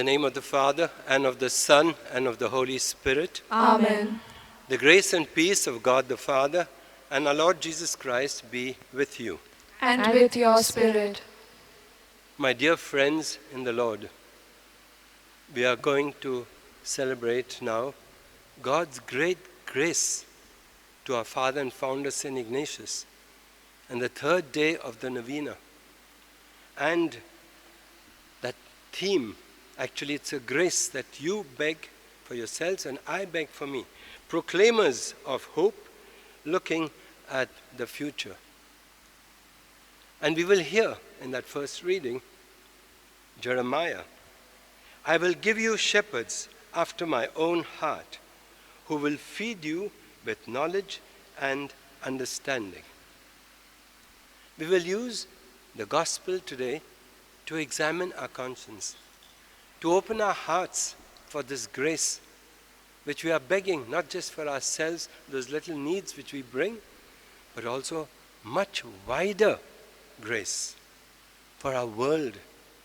the name of the Father, and of the Son, and of the Holy Spirit. Amen. The grace and peace of God the Father and our Lord Jesus Christ be with you. And with your spirit. My dear friends in the Lord, we are going to celebrate now God's great grace to our father and founder St. Ignatius, and the third day of the Novena. And that theme, actually it's a grace that you beg for yourselves and I beg for me. Proclaimers of hope, looking at the future. And we will hear in that first reading, Jeremiah, I will give you shepherds after my own heart, who will feed you with knowledge and understanding. We will use the gospel today to examine our conscience, to open our hearts for this grace which we are begging, not just for ourselves, those little needs which we bring, but also much wider grace for our world,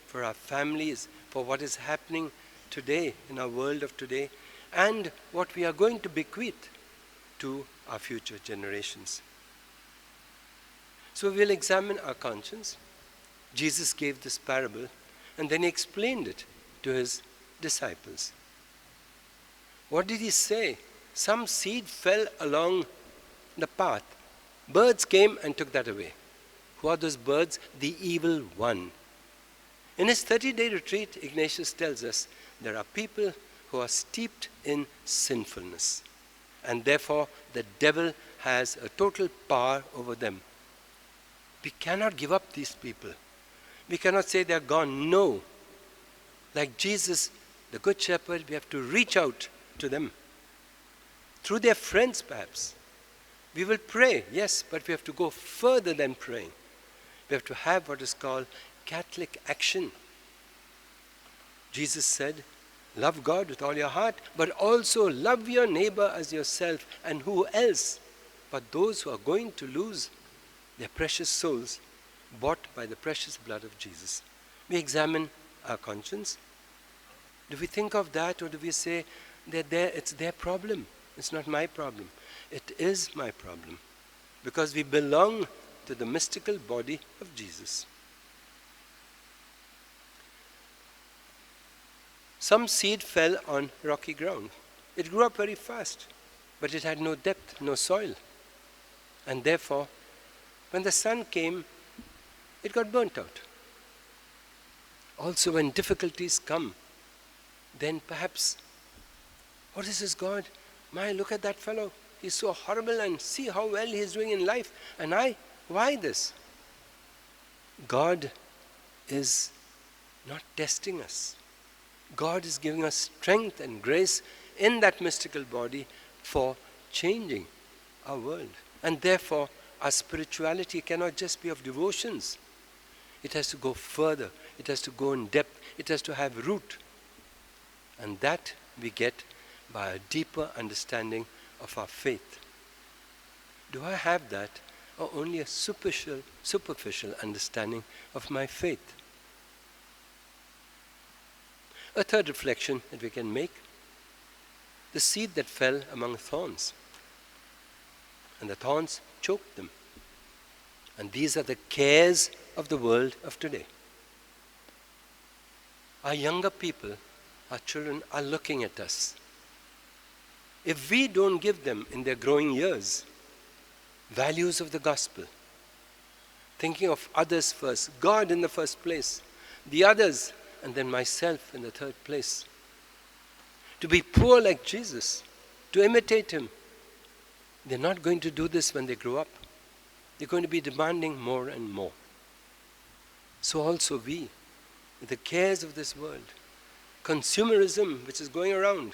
for our families, for what is happening today in our world of today, and what we are going to bequeath to our future generations. So we'll examine our conscience. Jesus gave this parable, and then he explained it to his disciples. What did he say? Some seed fell along the path. Birds came and took that away. Who are those birds? The evil one. In his 30-day retreat, Ignatius tells us there are people who are steeped in sinfulness, and therefore the devil has a total power over them. We cannot give up these people. We cannot say they're gone. No. Like Jesus, the Good Shepherd, we have to reach out to them. Through their friends, perhaps. We will pray, yes, but we have to go further than praying. We have to have what is called Catholic action. Jesus said, love God with all your heart, but also love your neighbor as yourself. And who else but those who are going to lose their precious souls bought by the precious blood of Jesus? We examine our conscience. Do we think of that, or do we say that it's their problem? It's not my problem. It is my problem, because we belong to the mystical body of Jesus. Some seed fell on rocky ground. It grew up very fast, but it had no depth, no soil. And therefore, when the sun came, it got burnt out. Also, when difficulties come, then perhaps, what is this God? My, look at that fellow. He's so horrible, and see how well he's doing in life. And why this? God is not testing us. God is giving us strength and grace in that mystical body for changing our world. And therefore, our spirituality cannot just be of devotions. It has to go further. It has to go in depth. It has to have root. And that we get by a deeper understanding of our faith. Do I have that, or only a superficial understanding of my faith? A third reflection that we can make, the seed that fell among thorns, and the thorns choked them. And these are the cares of the world of today. Our younger people, our children, are looking at us. If we don't give them in their growing years values of the gospel, thinking of others first, God in the first place, the others, and then myself in the third place. To be poor like Jesus, to imitate him. They're not going to do this when they grow up. They're going to be demanding more and more. So also we, with the cares of this world, consumerism which is going around,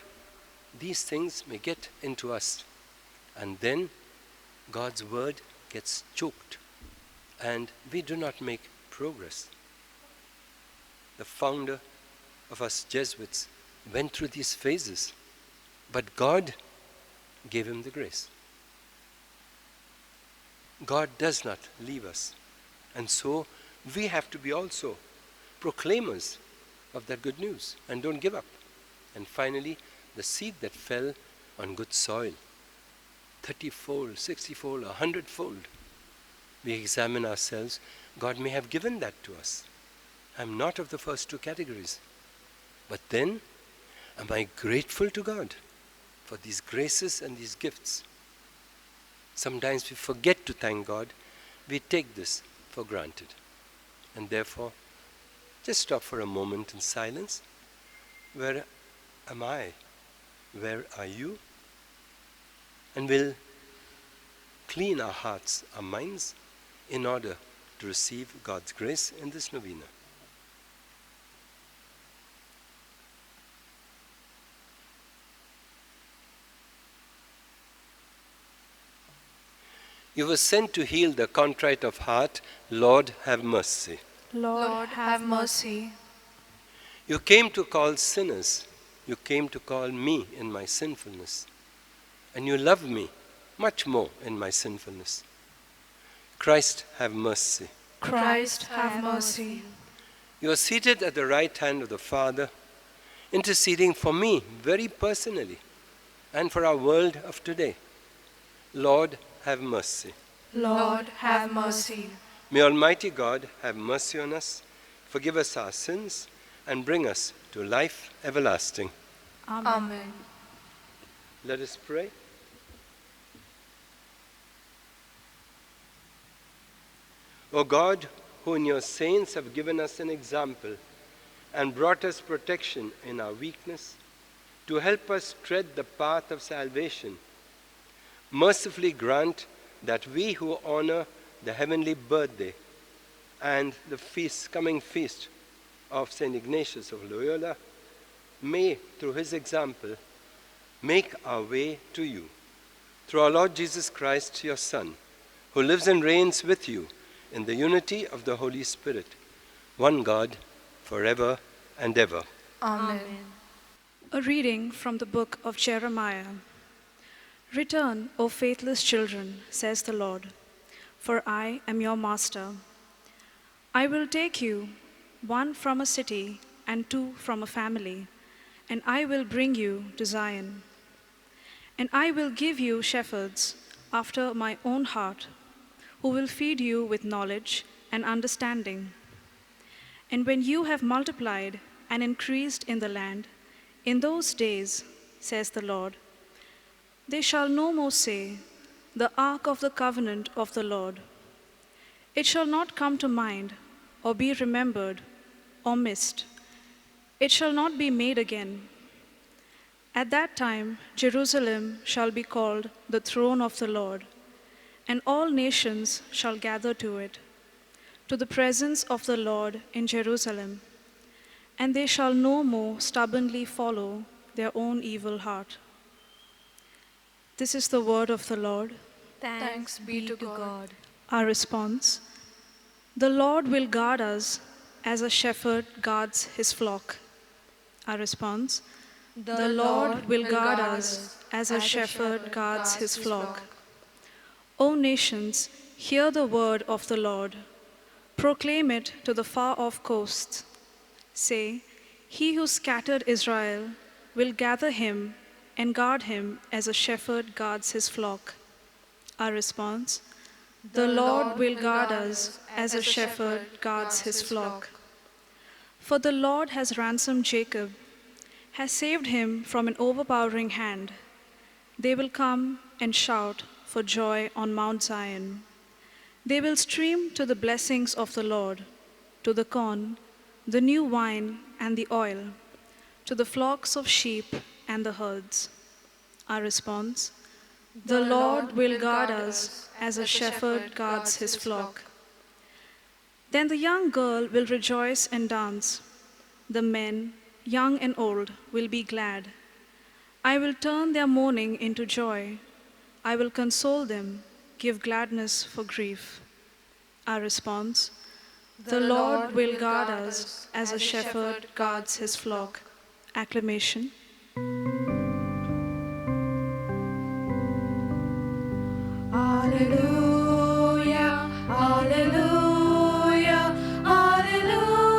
these things may get into us. And then God's word gets choked, and we do not make progress. The founder of us Jesuits went through these phases, but God gave him the grace. God does not leave us. And so we have to be also proclaimers of that good news and don't give up. And finally, the seed that fell on good soil, 30-fold, 60-fold, 100-fold. We examine ourselves. God may have given that to us. I'm not of the first two categories. But then, am I grateful to God for these graces and these gifts? Sometimes we forget to thank God. We take this for granted. And therefore, just stop for a moment in silence. Where am I? Where are you? And we'll clean our hearts, our minds, in order to receive God's grace in this novena. You were sent to heal the contrite of heart. Lord, have mercy. Lord, have mercy. You came to call sinners. You came to call me in my sinfulness. And you love me much more in my sinfulness. Christ, have mercy. Christ, have mercy. You are seated at the right hand of the Father, interceding for me very personally and for our world of today. Lord, have mercy. Lord, have mercy. May Almighty God have mercy on us, forgive us our sins, and bring us to life everlasting. Amen. Let us pray. O God, who in your saints have given us an example and brought us protection in our weakness, to help us tread the path of salvation, mercifully grant that we who honor the heavenly birthday and the coming feast of St. Ignatius of Loyola may, through his example, make our way to you. Through our Lord Jesus Christ, your Son, who lives and reigns with you in the unity of the Holy Spirit, one God, forever and ever. Amen. A reading from the book of Jeremiah. Return, O faithless children, says the Lord, for I am your master. I will take you, one from a city and two from a family, and I will bring you to Zion. And I will give you shepherds after my own heart, who will feed you with knowledge and understanding. And when you have multiplied and increased in the land, in those days, says the Lord, they shall no more say, the ark of the covenant of the Lord. It shall not come to mind, or be remembered, or missed. It shall not be made again. At that time, Jerusalem shall be called the throne of the Lord, and all nations shall gather to it, to the presence of the Lord in Jerusalem, and they shall no more stubbornly follow their own evil heart. This is the word of the Lord. Thanks be to God. Our response: the Lord will guard us as a shepherd guards his flock. Our response: the Lord will guard us as a shepherd guards his flock. O nations, hear the word of the Lord. Proclaim it to the far-off coasts. Say, he who scattered Israel will gather him and guard him as a shepherd guards his flock. Our response: the Lord will guard us as a shepherd guards his flock. For the Lord has ransomed Jacob, has saved him from an overpowering hand. They will come and shout for joy on Mount Zion. They will stream to the blessings of the Lord, to the corn, the new wine, and the oil, to the flocks of sheep and the herds. Our response: the Lord will guard us as a shepherd guards his flock. Then the young girl will rejoice and dance. The men, young and old, will be glad. I will turn their mourning into joy. I will console them, give gladness for grief. Our response: the Lord will guard us as a shepherd guards his flock. Acclamation. Alleluia, alleluia, alleluia.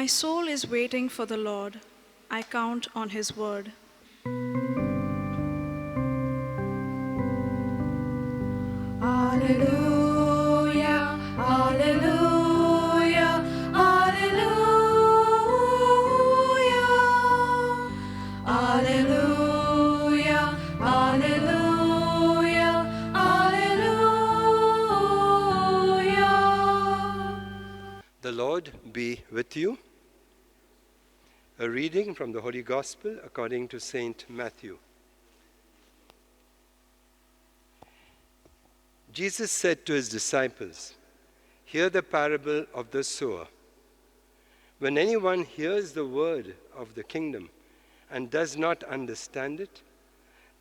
My soul is waiting for the Lord. I count on his word. Alleluia, alleluia, alleluia. Alleluia, alleluia, alleluia. The Lord be with you. A reading from the Holy Gospel according to Saint Matthew. Jesus said to his disciples, "Hear the parable of the sower. When anyone hears the word of the kingdom and does not understand it,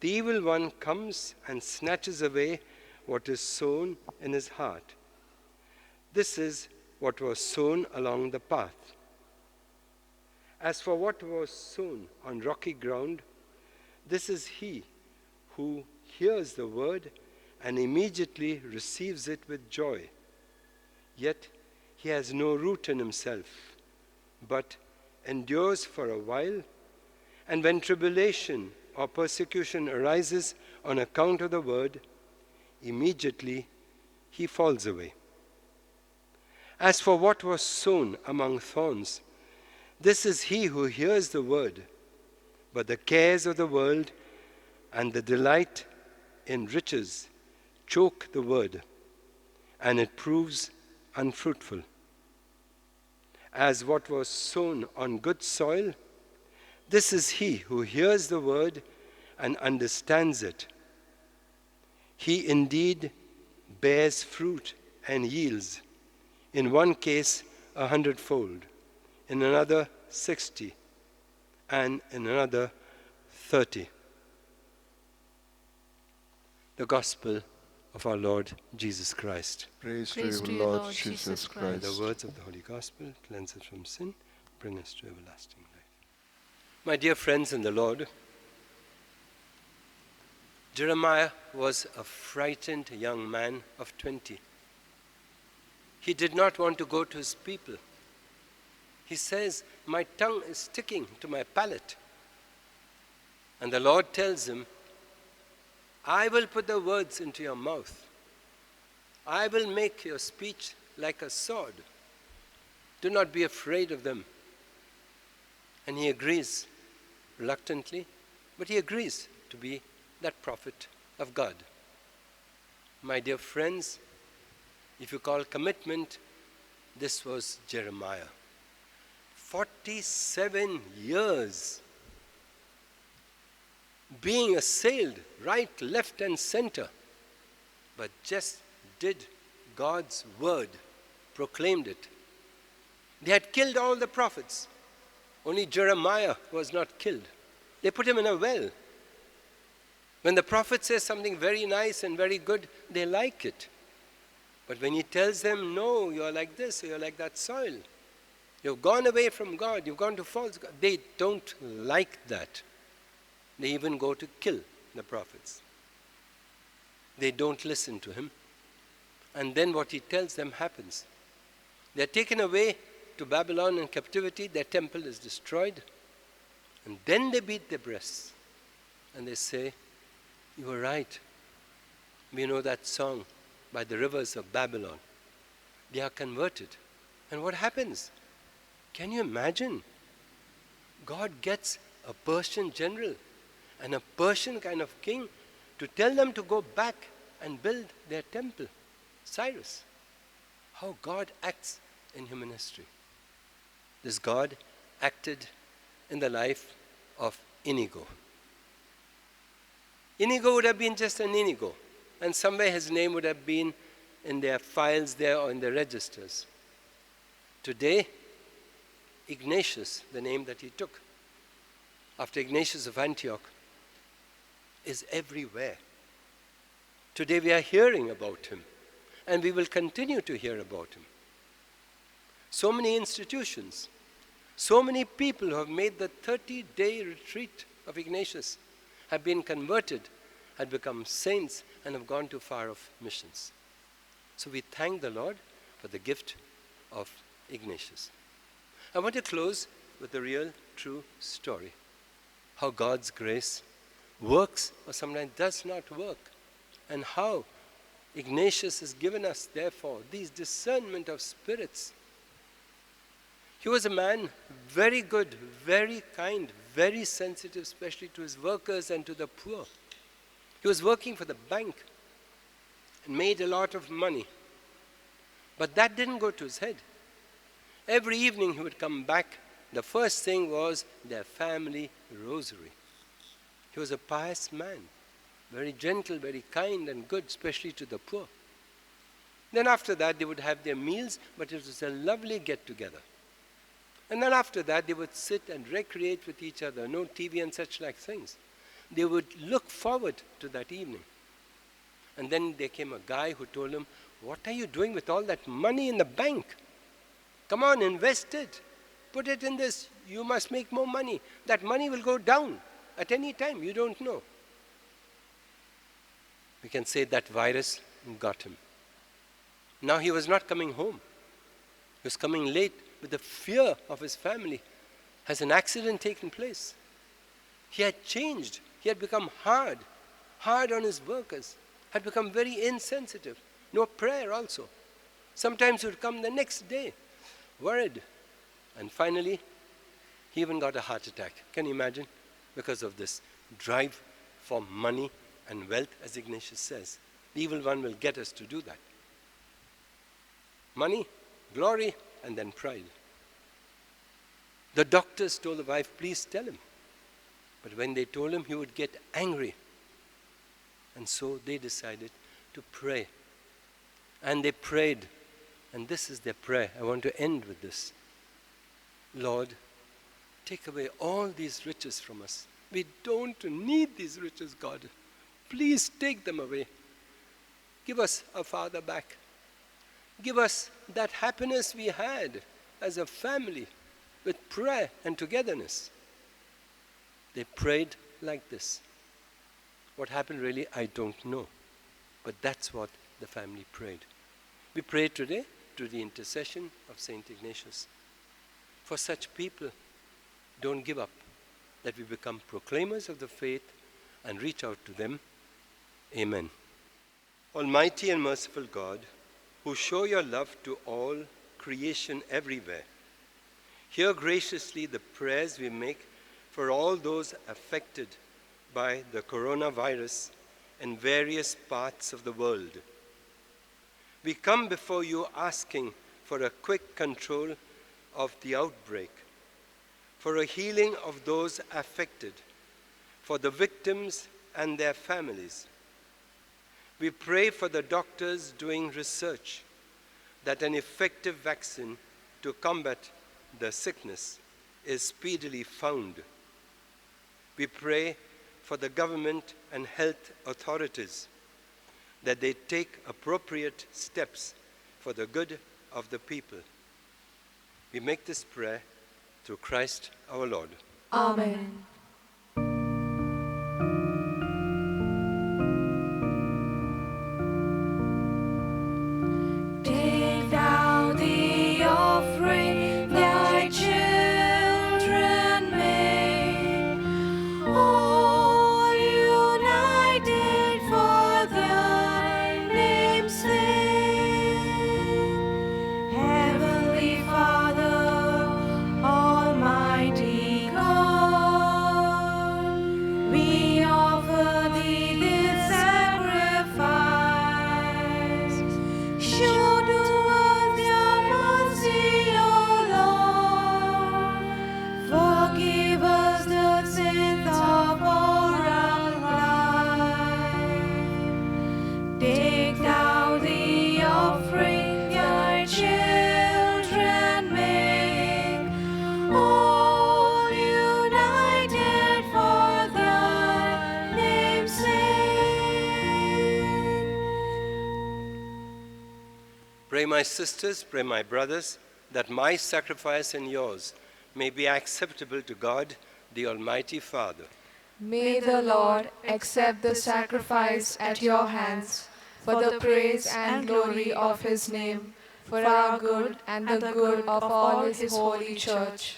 the evil one comes and snatches away what is sown in his heart. This is what was sown along the path. As for what was sown on rocky ground, this is he who hears the word and immediately receives it with joy. Yet he has no root in himself, but endures for a while, and when tribulation or persecution arises on account of the word, immediately he falls away. As for what was sown among thorns, this is he who hears the word, but the cares of the world and the delight in riches choke the word, and it proves unfruitful. As what was sown on good soil, this is he who hears the word and understands it. He indeed bears fruit and yields, in one case 100-fold, in another 60, and in another 30. The Gospel of our Lord Jesus Christ. Praise to Praise you, to you, Lord Lord Jesus Jesus Christ. The words of the Holy Gospel cleanse us from sin, bring us to everlasting life. My dear friends in the Lord, Jeremiah was a frightened young man of 20. He did not want to go to his people. He says, "My tongue is sticking to my palate." And the Lord tells him, "I will put the words into your mouth. I will make your speech like a sword. Do not be afraid of them." And he agrees, reluctantly, but he agrees to be that prophet of God. My dear friends, if you call commitment, this was Jeremiah. 47 years being assailed right, left, and center, but just did God's word, proclaimed it. They had killed all the prophets. Only Jeremiah was not killed. They put him in a well. When the prophet says something very nice and very good, they like it. But when he tells them, "No, you're like this, or you're like that soil. You've gone away from God, you've gone to false God," they don't like that. They even go to kill the prophets. They don't listen to him. And then what he tells them happens. They're taken away to Babylon in captivity, their temple is destroyed, and then they beat their breasts and they say, "You were right. We know that song, By the Rivers of Babylon." They are converted. And what happens? Can you imagine? God gets a Persian general and a Persian kind of king to tell them to go back and build their temple. Cyrus. How God acts in human history. This God acted in the life of Inigo. Inigo would have been just an Inigo, and somewhere his name would have been in their files there or in their registers. Today, Ignatius, the name that he took after Ignatius of Antioch, is everywhere. Today we are hearing about him, and we will continue to hear about him. So many institutions, so many people who have made the 30-day retreat of Ignatius have been converted, have become saints, and have gone to far-off missions. So we thank the Lord for the gift of Ignatius. I want to close with a real, true story. How God's grace works or sometimes does not work. And how Ignatius has given us, therefore, these discernment of spirits. He was a man very good, very kind, very sensitive, especially to his workers and to the poor. He was working for the bank and made a lot of money. But that didn't go to his head. Every evening he would come back. The first thing was their family rosary. He was a pious man, very gentle, very kind and good, especially to the poor. Then after that they would have their meals, but it was a lovely get-together. And then after that they would sit and recreate with each other, no TV and such like things. They would look forward to that evening. And then there came a guy who told him, "What are you doing with all that money in the bank? Come on, invest it. Put it in this. You must make more money. That money will go down at any time. You don't know." We can say that virus got him. Now he was not coming home. He was coming late with the fear of his family. Has an accident taken place? He had changed. He had become hard on his workers, had become very insensitive. No prayer also. Sometimes he would come the next day, worried. And finally, he even got a heart attack. Can you imagine? Because of this drive for money and wealth, as Ignatius says. The evil one will get us to do that. Money, glory, and then pride. The doctors told the wife, "Please tell him." But when they told him, he would get angry. And so they decided to pray. And they prayed. And this is their prayer. I want to end with this. "Lord, take away all these riches from us. We don't need these riches, God. Please take them away. Give us our father back. Give us that happiness we had as a family with prayer and togetherness." They prayed like this. What happened really, I don't know. But that's what the family prayed. We pray today through the intercession of Saint Ignatius. For such people, don't give up, that we become proclaimers of the faith and reach out to them. Amen. Almighty and merciful God, who show your love to all creation everywhere, hear graciously the prayers we make for all those affected by the coronavirus in various parts of the world. We come before you asking for a quick control of the outbreak, for a healing of those affected, for the victims and their families. We pray for the doctors doing research, that an effective vaccine to combat the sickness is speedily found. We pray for the government and health authorities, that they take appropriate steps for the good of the people. We make this prayer through Christ our Lord. Amen. Take thou the offering thy children make, all united for thy name's sake. Heavenly Father, Almighty God, we offer thee this sacrifice. Show to us your mercy, O Lord. Forgive us the sins of all our life. Take thou the offering thy children make, all united for thy name's sake. Pray, my sisters, pray, my brothers, that my sacrifice and yours may be acceptable to God, the Almighty Father. May the Lord accept the sacrifice at your hands for the praise and glory of his name, for our good and the good of all his holy church.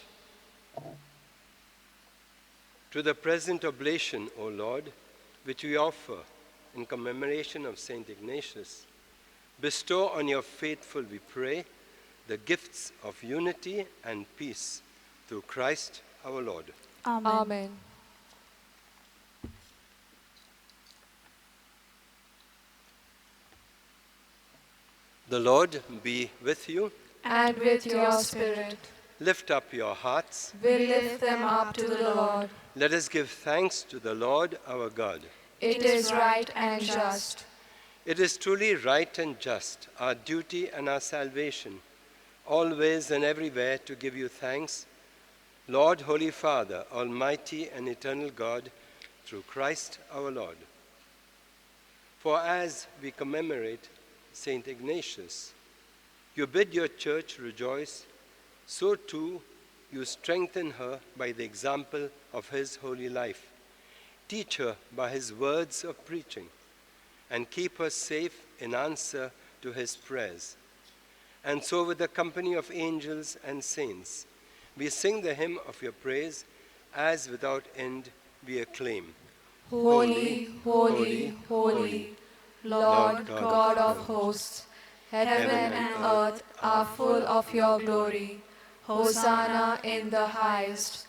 To the present oblation, O Lord, which we offer in commemoration of Saint Ignatius, bestow on your faithful, we pray, the gifts of unity and peace through Christ our Lord. Amen. Amen. The Lord be with you. And with your spirit, Lift up your hearts. we lift them up to the Lord. Let us give thanks to the Lord our God. It is right and just. It is truly right and just, our duty and our salvation, always and everywhere to give you thanks, Lord, Holy Father, Almighty and eternal God, through Christ our Lord. For as we commemorate Saint Ignatius, you bid your church rejoice, so too you strengthen her by the example of his holy life. Teach her by his words of preaching, and keep her safe in answer to his prayers. And so with the company of angels and saints, we sing the hymn of your praise, as without end we acclaim. Holy, holy, holy, Lord God of hosts, heaven and earth are full of your glory. Hosanna in the highest.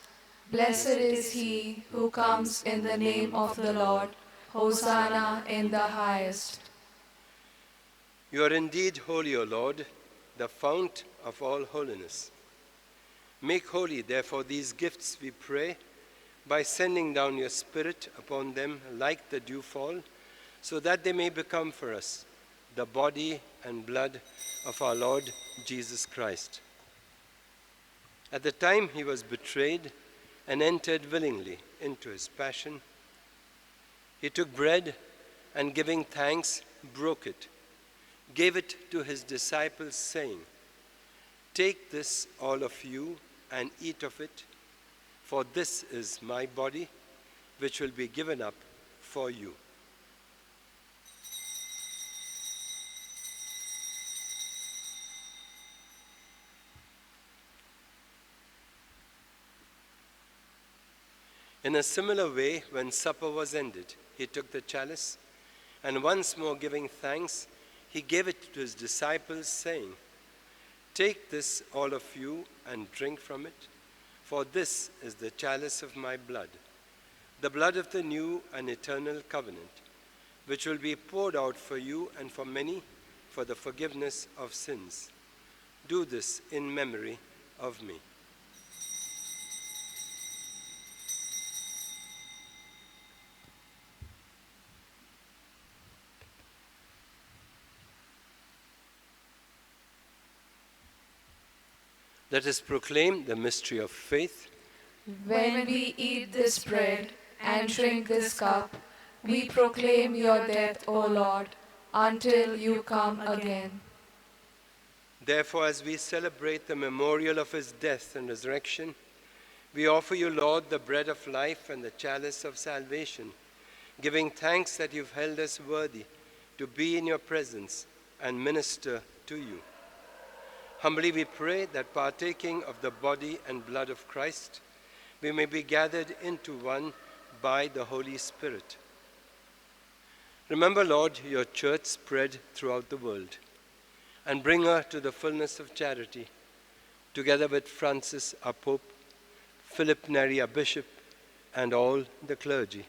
Blessed is he who comes in the name of the Lord. Hosanna in the highest. You are indeed holy, O Lord, the fount of all holiness. Make holy, therefore, these gifts, we pray, by sending down your Spirit upon them like the dewfall, so that they may become for us the body and blood of our Lord Jesus Christ. At the time he was betrayed and entered willingly into his passion, he took bread and, giving thanks, broke it, gave it to his disciples, saying, "Take this, all of you, and eat of it, for this is my body, which will be given up for you." In a similar way, when supper was ended, he took the chalice, and once more giving thanks, he gave it to his disciples, saying, "Take this, all of you, and drink from it, for this is the chalice of my blood, the blood of the new and eternal covenant, which will be poured out for you and for many for the forgiveness of sins. Do this in memory of me." Let us proclaim the mystery of faith. When we eat this bread and drink this cup, we proclaim your death, O Lord, until you come again. Therefore, as we celebrate the memorial of his death and resurrection, we offer you, Lord, the bread of life and the chalice of salvation, giving thanks that you've held us worthy to be in your presence and minister to you. Humbly we pray that, partaking of the body and blood of Christ, we may be gathered into one by the Holy Spirit. Remember, Lord, your church spread throughout the world, and bring her to the fullness of charity, together with Francis, our Pope, Philip Neri, our Bishop, and all the clergy.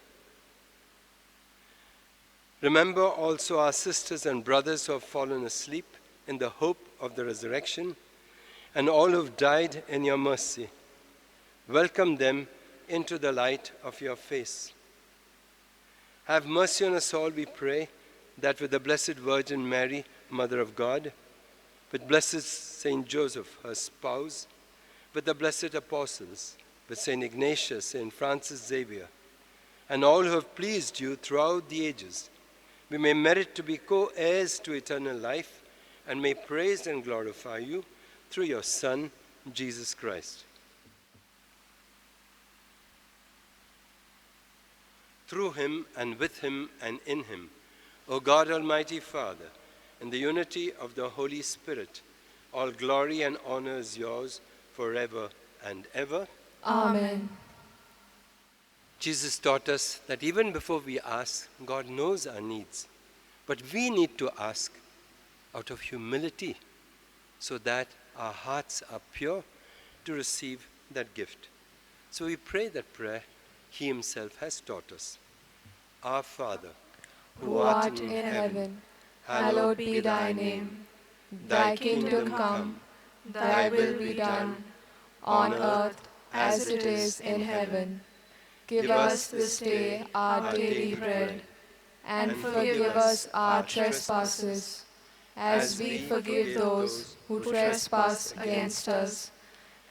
Remember also our sisters and brothers who have fallen asleep in the hope of the resurrection, and all who have died in your mercy. Welcome them into the light of your face. Have mercy on us all, we pray, that with the Blessed Virgin Mary, Mother of God, with Blessed Saint Joseph, her spouse, with the blessed apostles, with Saint Ignatius, Saint Francis Xavier, and all who have pleased you throughout the ages, we may merit to be co-heirs to eternal life, and may praise and glorify you through your Son, Jesus Christ. Through him, and with him, and in him, O God, Almighty Father, in the unity of the Holy Spirit, All glory and honor is yours forever and ever. Amen. Jesus taught us that even before we ask, God knows our needs. But we need to ask out of humility so that our hearts are pure to receive that gift. So we pray that prayer he himself has taught us. Our Father, Who art in heaven, hallowed be thy name. Thy kingdom come, thy will be done, on earth as it is in heaven. Give us this day our daily bread, and forgive us our trespasses, as we forgive those who trespass against us.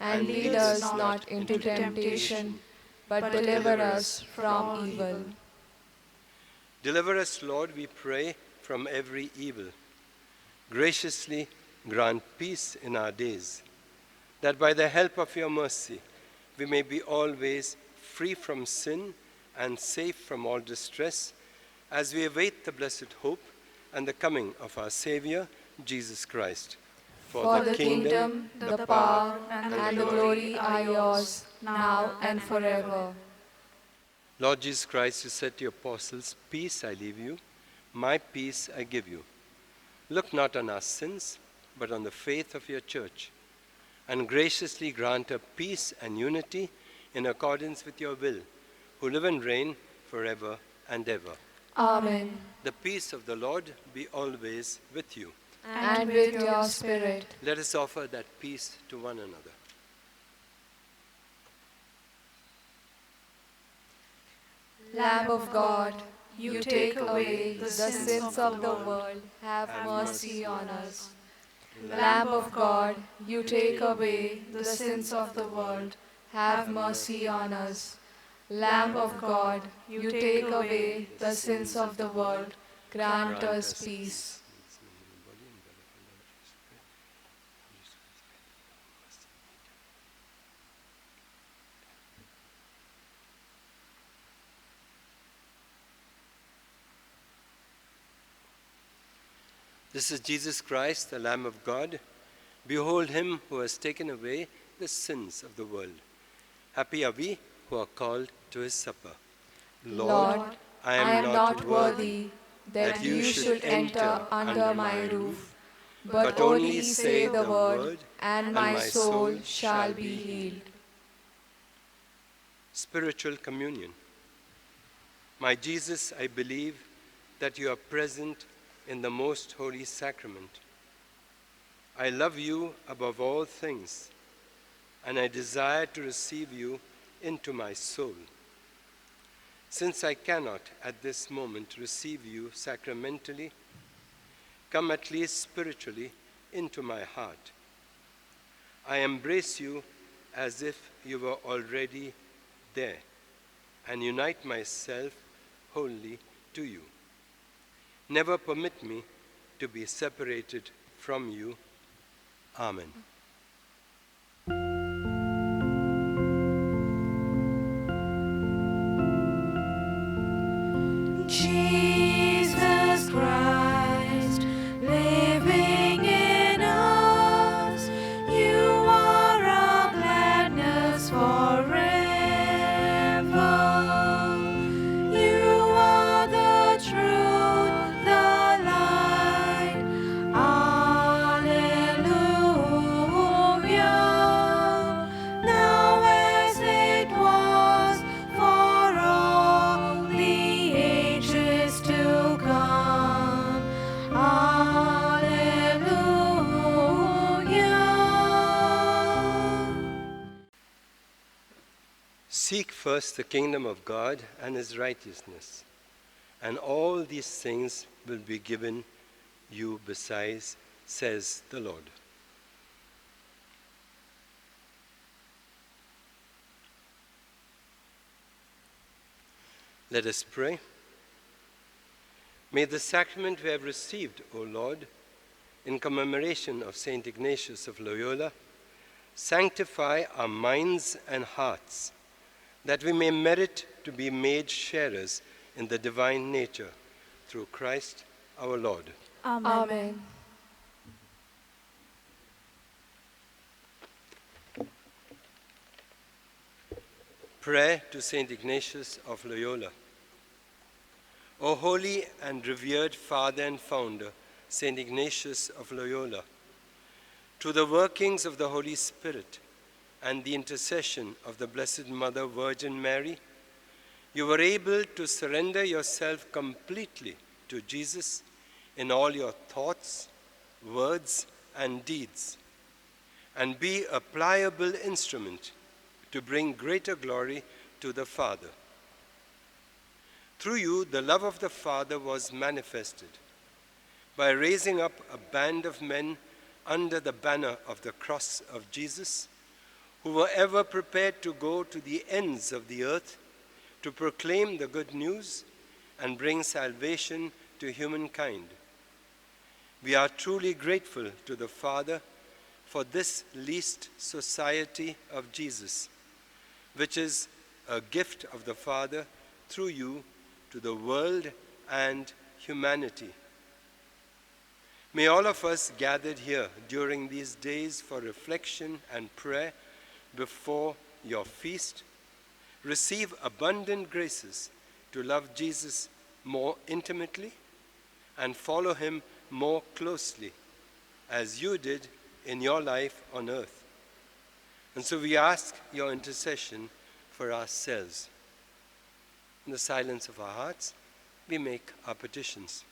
And lead us not into temptation, but deliver us from evil. deliver us, Lord, we pray, from every evil. Graciously grant peace in our days, that by the help of your mercy we may be always free from sin and safe from all distress, as we await the blessed hope and the coming of our Savior, Jesus Christ. For the kingdom, the power, and the glory are yours, now and forever. Lord Jesus Christ, you said to your apostles, peace I leave you, my peace I give you. Look not on our sins, but on the faith of your church, and graciously grant her peace and unity in accordance with your will, who live and reign forever and ever. Amen. The peace of the Lord be always with you. And with your spirit. Let us offer that peace to one another. Lamb of God, you take away the sins of the world, have mercy on us. Lamb of God, you take away the sins of the world, have mercy on us. Lamb of God, you take away the sins of the world, grant us peace. This is Jesus Christ, the Lamb of God. Behold him who has taken away the sins of the world. Happy are we who are called to his supper. Lord, I am not worthy that you should enter under my roof, but only say the word, and my soul shall be healed. Spiritual communion. My Jesus, I believe that you are present in the most holy sacrament. I love you above all things, and I desire to receive you into my soul. Since I cannot at this moment receive you sacramentally, come at least spiritually into my heart. I embrace you as if you were already there, and unite myself wholly to you. Never permit me to be separated from you. Amen. Jesus Christ, living in us, you are our gladness forever. You are the truth, the light. Alleluia. Now as it was for all the ages to come. Alleluia. Seek first the kingdom of God and his righteousness, and all these things will be given you besides, says the Lord. Let us pray. May the sacrament we have received, O Lord, in commemoration of St. Ignatius of Loyola, sanctify our minds and hearts, that we may merit to be made sharers in the divine nature, through Christ our Lord. Amen. Amen. Prayer to Saint Ignatius of Loyola. O holy and revered Father and Founder, Saint Ignatius of Loyola, through the workings of the Holy Spirit and the intercession of the Blessed Mother Virgin Mary, you were able to surrender yourself completely to Jesus in all your thoughts, words, and deeds, and be a pliable instrument to bring greater glory to the Father. Through you, the love of the Father was manifested by raising up a band of men under the banner of the cross of Jesus, who were ever prepared to go to the ends of the earth to proclaim the good news and bring salvation to humankind. We are truly grateful to the Father for this least society of Jesus, which is a gift of the Father through you to the world and humanity. May all of us gathered here during these days for reflection and prayer before your feast receive abundant graces to love Jesus more intimately and follow him more closely, as you did in your life on earth. And so we ask your intercession for ourselves. In the silence of our hearts, we make our petitions.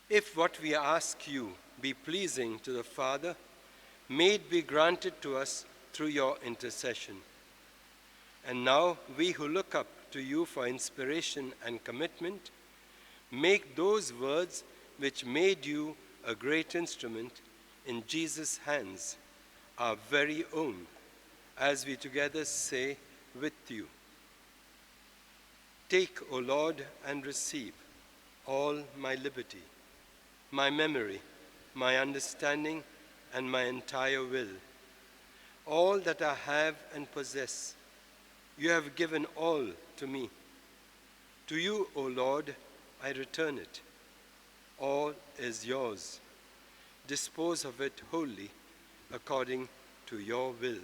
If what we ask you be pleasing to the Father, may it be granted to us through your intercession. And now we who look up to you for inspiration and commitment, make those words which made you a great instrument in Jesus' hands our very own, as we together say with you. Take, O Lord, and receive all my liberty, my memory, my understanding, and my entire will. All that I have and possess, you have given all to me. To you, O Lord, I return it. All is yours. Dispose of it wholly according to your will.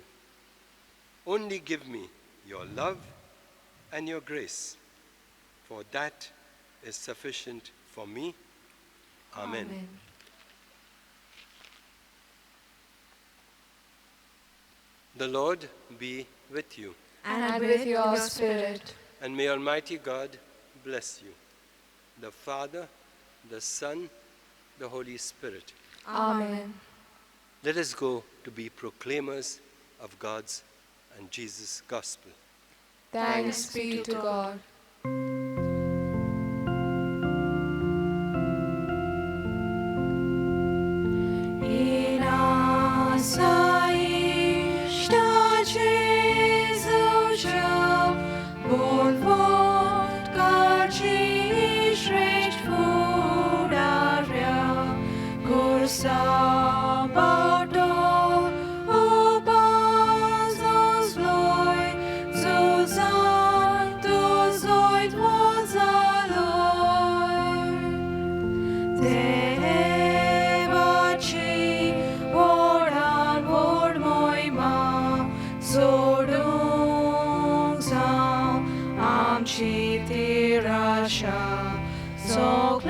Only give me your love and your grace, for that is sufficient for me. Amen. Amen. The Lord be with you, And with your spirit. and may Almighty God bless you, the Father, the Son, the Holy Spirit. Amen. Let us go to be proclaimers of God's and Jesus' gospel. Thanks be to God. So